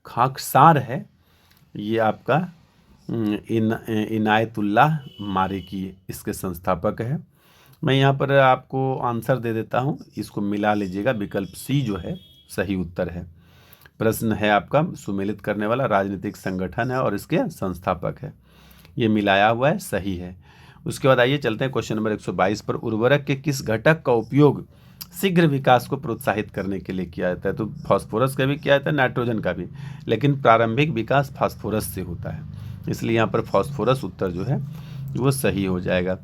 खाकसार है ये आपका इनायतुल्लाह मालिकी इसके संस्थापक है। मैं यहाँ पर आपको आंसर दे देता हूँ, इसको मिला लीजिएगा। विकल्प सी जो है सही उत्तर है। प्रश्न है आपका सुमेलित करने वाला राजनीतिक संगठन है और इसके संस्थापक है, ये मिलाया हुआ है, सही है। उसके बाद आइए चलते हैं क्वेश्चन नंबर 122 पर। उर्वरक के किस घटक का उपयोग शीघ्र विकास को प्रोत्साहित करने के लिए किया जाता है? तो फास्फोरस का भी किया जाता है, नाइट्रोजन का भी, लेकिन प्रारंभिक विकास फास्फोरस से होता है, इसलिए यहाँ पर फास्फोरस उत्तर जो है वो सही हो जाएगा।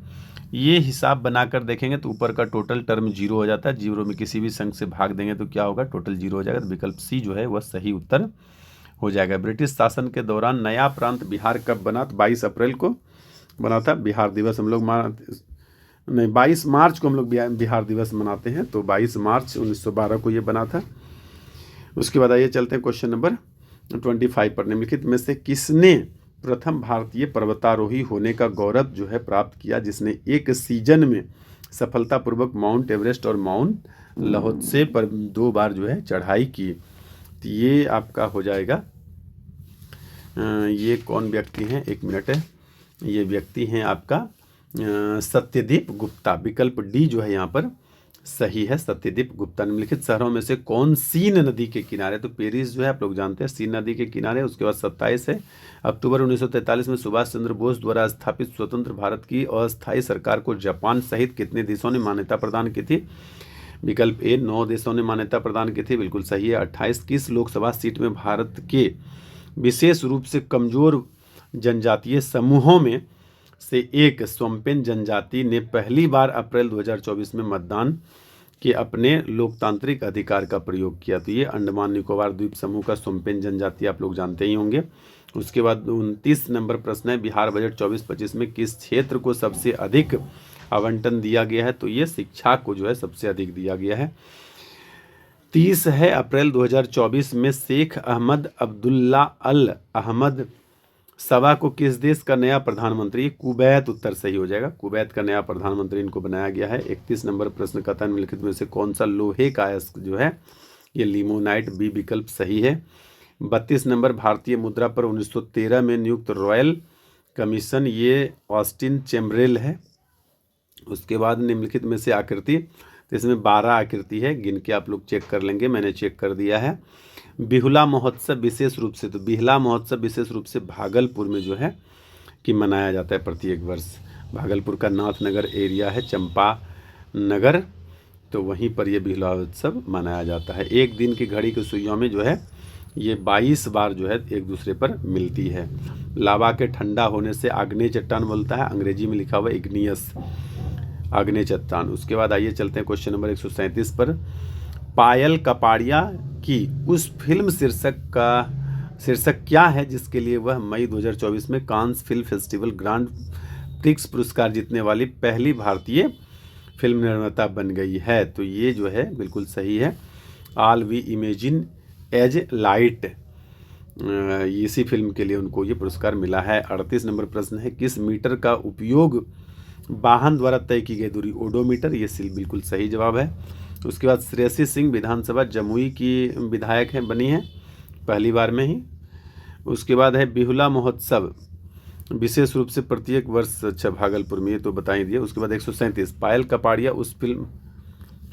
ये हिसाब बनाकर देखेंगे तो ऊपर का टोटल टर्म 0 हो जाता है, 0 में किसी भी संख्या से भाग देंगे तो क्या होगा? टोटल 0 हो जाएगा। तो विकल्प सी जो है वह सही उत्तर हो जाएगा। ब्रिटिश शासन के दौरान नया प्रांत बिहार कब बना? तो 22 अप्रैल को बना था। बिहार दिवस हम लोग 22 मार्च को हम लोग बिहार दिवस मनाते हैं, तो 22 मार्च 1912 को ये बना था। उसके बाद आइए चलते हैं क्वेश्चन नंबर 25 पर। निम्नलिखित में से किसने प्रथम भारतीय पर्वतारोही होने का गौरव जो है प्राप्त किया, जिसने एक सीजन में सफलतापूर्वक माउंट एवरेस्ट और माउंट लहोत्से पर 2 बार जो है चढ़ाई की? तो ये आपका हो जाएगा, ये कौन व्यक्ति हैं? 1 मिनट है। ये व्यक्ति हैं आपका सत्यदीप गुप्ता। विकल्प डी जो है यहाँ पर सही है, सत्यदीप गुप्ता। निम्नलिखित शहरों में से कौन सीन नदी के किनारे? तो पेरिस जो है आप लोग जानते हैं सीन नदी के किनारे। उसके बाद 27 है अक्टूबर 1943 में सुभाष चंद्र बोस द्वारा स्थापित स्वतंत्र भारत की अस्थायी सरकार को जापान सहित कितने देशों ने मान्यता प्रदान की थी? विकल्प ए 9 देशों ने मान्यता प्रदान की थी, बिल्कुल सही है। 28 किस लोकसभा सीट में भारत के विशेष रूप से कमजोर जनजातीय समूहों में से एक सोम्पेन जनजाति ने पहली बार अप्रैल 2024 में मतदान के अपने लोकतांत्रिक अधिकार का प्रयोग किया? तो ये अंडमान निकोबार द्वीप समूह का सोम्पेन जनजाति आप लोग जानते ही होंगे। उसके बाद 29 नंबर प्रश्न है, बिहार बजट 24-25 में किस क्षेत्र को सबसे अधिक आवंटन दिया गया है? तो ये शिक्षा को जो है सबसे अधिक दिया गया है। 30 है अप्रैल 2024 में शेख अहमद अब्दुल्ला अल अहमद सबा को किस देश का नया प्रधानमंत्री? कुवैत उत्तर सही हो जाएगा। कुवैत का नया प्रधानमंत्री इनको बनाया गया है। 31 नंबर प्रश्न का था निम्नलिखित में से कौन सा लोहे का अयस्क जो है ये लिमोनाइट? बी विकल्प सही है। 32 नंबर भारतीय मुद्रा पर 1913 में नियुक्त रॉयल कमीशन ये ऑस्टिन चैम्बरेल है। उसके बाद निम्नलिखित में से आकृति, तो इसमें 12 आकृति है, गिन के आप लोग चेक कर लेंगे, मैंने चेक कर दिया है। बिहुला महोत्सव विशेष रूप से, तो बिहला महोत्सव विशेष रूप से भागलपुर में जो है कि मनाया जाता है प्रत्येक वर्ष। भागलपुर का नाथनगर एरिया है, चंपा नगर, तो वहीं पर ये बिहुला उत्सव मनाया जाता है। एक दिन की घड़ी की सुइयों में जो है ये 22 बार जो है एक दूसरे पर मिलती है। लावा के ठंडा होने से आग्नेय चट्टान बोलता है, अंग्रेजी में लिखा हुआ है इग्नियस, आग्नेय चट्टान। उसके बाद आइए चलते हैं क्वेश्चन नंबर 137 पर। पायल कपाड़िया की उस फिल्म शीर्षक क्या है जिसके लिए वह मई 2024 में Cannes film festival grand prix पुरस्कार जीतने वाली पहली भारतीय फिल्म निर्माता बन गई है? तो ये जो है बिल्कुल सही है, all we imagine as light, इसी फिल्म के लिए उनको ये पुरस्कार मिला है। 38 नंबर प्रश्न है, किस मीटर का उपयोग वाहन द्वारा तय की गई दूरी? ओडोमीटर, ये बिल्कुल सही जवाब है। उसके बाद श्रेयसी सिंह विधानसभा जमुई की विधायक हैं, बनी हैं पहली बार में ही। उसके बाद है बिहुला महोत्सव विशेष रूप से प्रत्येक वर्ष, अच्छा भागलपुर में, ये तो बता ही दिया। उसके बाद 137 पायल कपाड़िया उस फिल्म,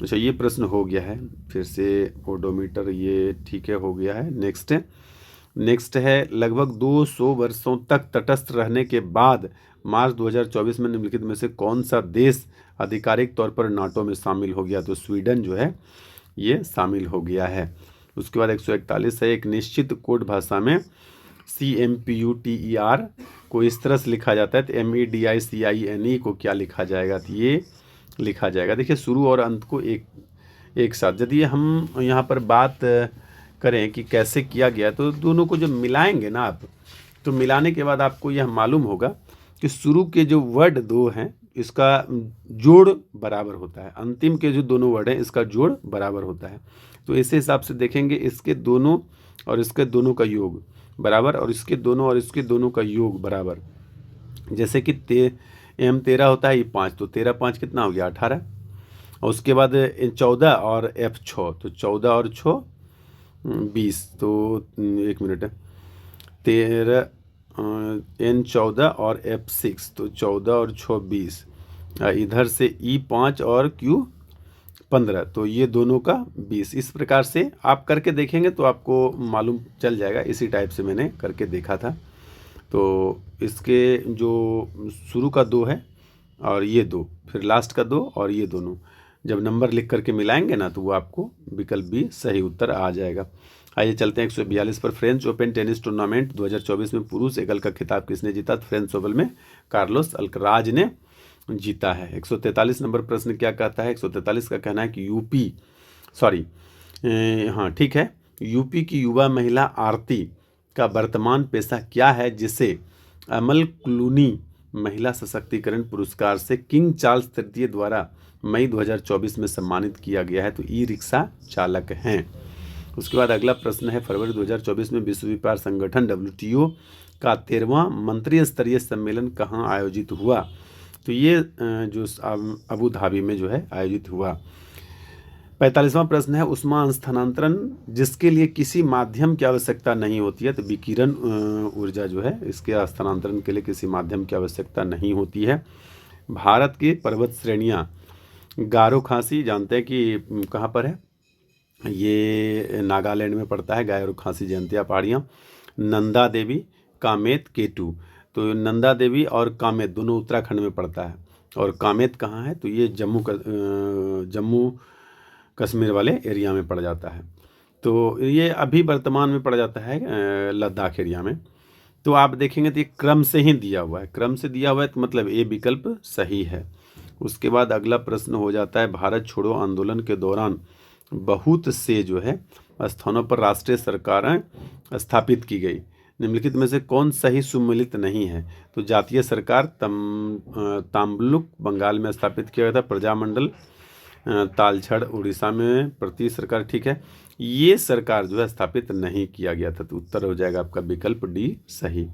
अच्छा ये प्रश्न हो गया है फिर से, ओडोमीटर ये ठीक है, हो गया है। नेक्स्ट है लगभग 200 वर्षों तक तटस्थ रहने के बाद मार्च 2024 में निम्नलिखित में से कौन सा देश आधिकारिक तौर पर नाटो में शामिल हो गया? तो स्वीडन जो है ये शामिल हो गया है। उसके बाद 141 है, एक निश्चित कोड भाषा में CMPUTER को इस तरह से लिखा जाता है, तो MEDICINE को क्या लिखा जाएगा, तो ये लिखा जाएगा। देखिए शुरू और अंत को एक साथ, यदि हम यहाँ पर बात करें कि कैसे किया गया, तो दोनों को जब मिलाएंगे ना आप, तो मिलाने के बाद आपको यह मालूम होगा कि शुरू के जो वर्ड दो हैं इसका जोड़ बराबर होता है, अंतिम के जो दोनों वर्ड हैं इसका जोड़ बराबर होता है। तो इस हिसाब से देखेंगे, इसके दोनों और इसके दोनों का योग बराबर, और इसके दोनों और इसके दोनों का योग बराबर। जैसे कि M13 होता है, ये 5, तो 13 5 कितना हो गया, 18। और उसके बाद 14 और F6, तो 14 और 6 20, तो 1 मिनट, 13 N14 और F6, तो 14 और 6 20, इधर से E5 और Q15, तो ये दोनों का 20। इस प्रकार से आप करके देखेंगे तो आपको मालूम चल जाएगा। इसी टाइप से मैंने करके देखा था। तो इसके जो शुरू का 2 है और ये 2, फिर लास्ट का 2 और ये दोनों जब नंबर लिख करके मिलाएंगे ना, तो वो आपको विकल्प बी सही उत्तर आ जाएगा। आइए चलते हैं 142 पर। फ्रेंच ओपन टेनिस टूर्नामेंट 2024 में पुरुष एकल का खिताब किसने जीता? फ्रेंच ओपन में कार्लोस अल्कराज ने जीता है। 143 नंबर प्रश्न क्या कहता है? 143 का कहना है कि यूपी की युवा महिला आरती का वर्तमान पेशा क्या है, जिसे अमल क्लूनी महिला सशक्तिकरण पुरस्कार से किंग चार्ल्स तृतीय द्वारा मई 2024 में सम्मानित किया गया है? तो ई रिक्शा चालक हैं। उसके बाद अगला प्रश्न है, फरवरी 2024 में विश्व व्यापार संगठन WTO का 13वां मंत्रि स्तरीय सम्मेलन कहाँ आयोजित हुआ? तो ये जो अबू धाबी में जो है आयोजित हुआ। 45वां प्रश्न है, उष्मा स्थानांतरण जिसके लिए किसी माध्यम की आवश्यकता नहीं होती है, तो विकिरण ऊर्जा जो है इसके स्थानांतरण के लिए किसी माध्यम की आवश्यकता नहीं होती है। भारत की पर्वत श्रेणियाँ, गारो खासी जानते हैं कि कहाँ पर है, ये नागालैंड में पड़ता है, गारो खासी जयंतिया पहाड़ियाँ। नंदा देवी, कामेत, केटू, तो नंदा देवी और कामेत दोनों उत्तराखंड में पड़ता है, और कामेत कहाँ है, तो ये जम्मू कश्मीर वाले एरिया में पड़ जाता है। तो ये अभी वर्तमान में पड़ जाता है लद्दाख एरिया में। तो आप देखेंगे तो ये क्रम से ही दिया हुआ है, क्रम से दिया हुआ है, तो मतलब ये विकल्प सही है। उसके बाद अगला प्रश्न हो जाता है, भारत छोड़ो आंदोलन के दौरान बहुत से जो है स्थानों पर राष्ट्रीय सरकारें स्थापित की गई, निम्नलिखित में से कौन सही सुमेलित नहीं है? तो जातीय सरकार ताम्बलुक बंगाल में स्थापित किया गया था, प्रजामंडल तालछड़ उड़ीसा में, प्रति सरकार, ठीक है, ये सरकार जो है स्थापित नहीं किया गया था। तो उत्तर हो जाएगा आपका विकल्प डी सही।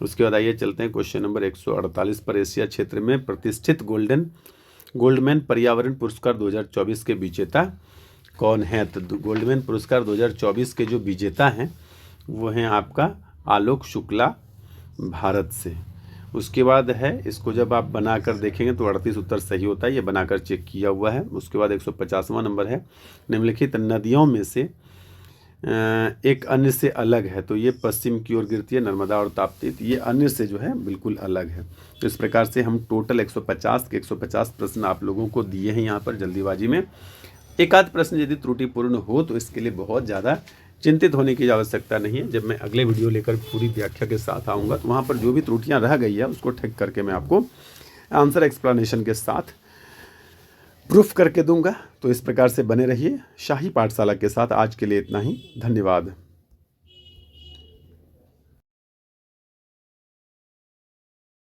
उसके बाद आइए चलते हैं क्वेश्चन नंबर 148 पर। एशिया क्षेत्र में प्रतिष्ठित गोल्डमैन पर्यावरण पुरस्कार 2024 के विजेता कौन है? तो गोल्डमैन पुरस्कार 2024 के जो विजेता हैं वो हैं आपका आलोक शुक्ला, भारत से। उसके बाद है, इसको जब आप बनाकर देखेंगे तो 38 उत्तर सही होता है, ये बनाकर चेक किया हुआ है। उसके बाद 150वां नंबर है, निम्नलिखित नदियों में से एक अन्य से अलग है, तो ये पश्चिम की ओर गिरती है, नर्मदा और ताप्ती, तो ये अन्य से जो है बिल्कुल अलग है। तो इस प्रकार से हम टोटल 150 के 150 प्रश्न आप लोगों को दिए हैं यहाँ पर जल्दीबाजी में। एक आध प्रश्न यदि त्रुटिपूर्ण हो तो इसके लिए बहुत ज़्यादा चिंतित होने की आवश्यकता नहीं है। जब मैं अगले वीडियो लेकर पूरी व्याख्या के साथ आऊँगा तो वहाँ पर जो भी त्रुटियाँ रह गई है उसको ठीक करके मैं आपको आंसर एक्सप्लेनेशन के साथ प्रूफ करके दूंगा। तो इस प्रकार से बने रहिए शाही पाठशाला के साथ। आज के लिए इतना ही, धन्यवाद।